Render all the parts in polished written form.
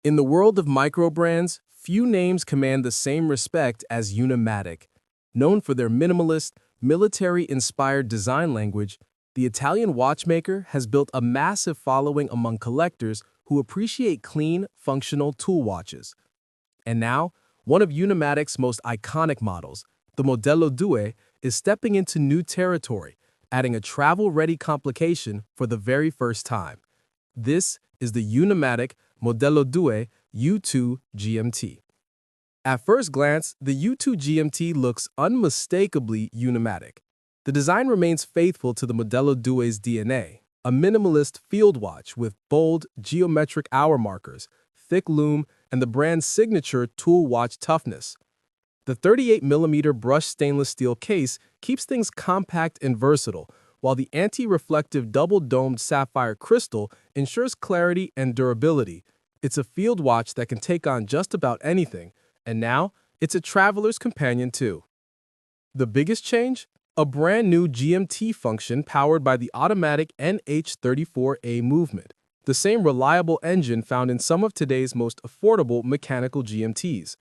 In the world of microbrands, few names command the same respect as Unimatic. Known for their minimalist, military-inspired design language, the Italian watchmaker has built a massive following among collectors who appreciate clean, functional tool watches. And now, one of Unimatic's most iconic models, the Modello 2, is stepping into new territory, adding a travel-ready complication for the very first time. This is the Unimatic Modello 2 U2-GMT. At first glance, the U2-GMT looks unmistakably Unimatic. The design remains faithful to the Modello 2's DNA, a minimalist field watch with bold, geometric hour markers, thick lume, and the brand's signature tool watch toughness. The 38mm brushed stainless steel case keeps things compact and versatile, while the anti-reflective double-domed sapphire crystal ensures clarity and durability. It's a field watch that can take on just about anything, and now it's a traveler's companion too. The biggest change? A brand new GMT function powered by the automatic NH34A movement, the same reliable engine found in some of today's most affordable mechanical GMTs.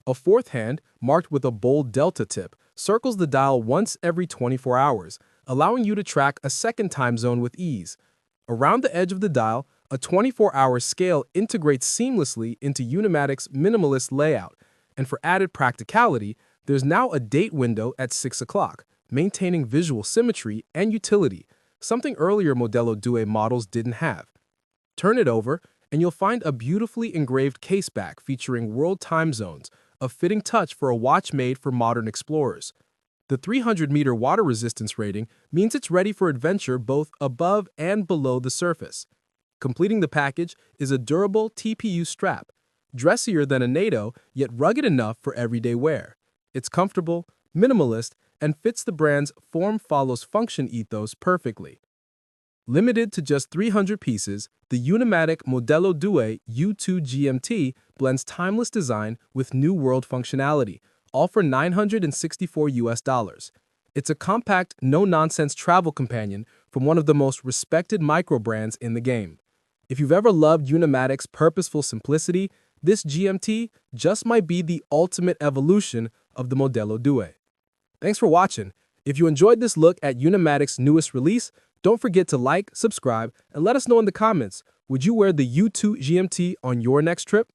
A fourth hand, marked with a bold delta tip, circles the dial once every 24 hours, allowing you to track a second time zone with ease. Around the edge of the dial, a 24-hour scale integrates seamlessly into Unimatic's minimalist layout, and for added practicality, there's now a date window at 6 o'clock, maintaining visual symmetry and utility, something earlier Modello 2 models didn't have. Turn it over, and you'll find a beautifully engraved caseback featuring world time zones, a fitting touch for a watch made for modern explorers. The 300-meter water resistance rating means it's ready for adventure both above and below the surface. Completing the package is a durable TPU strap, dressier than a NATO, yet rugged enough for everyday wear. It's comfortable, minimalist, and fits the brand's form-follows-function ethos perfectly. Limited to just 300 pieces, the Unimatic Modello 2 U2-GMT blends timeless design with new world functionality, all for $964. It's a compact, no-nonsense travel companion from one of the most respected microbrands in the game. If you've ever loved Unimatic's purposeful simplicity, this GMT just might be the ultimate evolution of the Modello 2. Thanks for watching. If you enjoyed this look at Unimatic's newest release, don't forget to like, subscribe, and let us know in the comments, would you wear the U2 GMT on your next trip?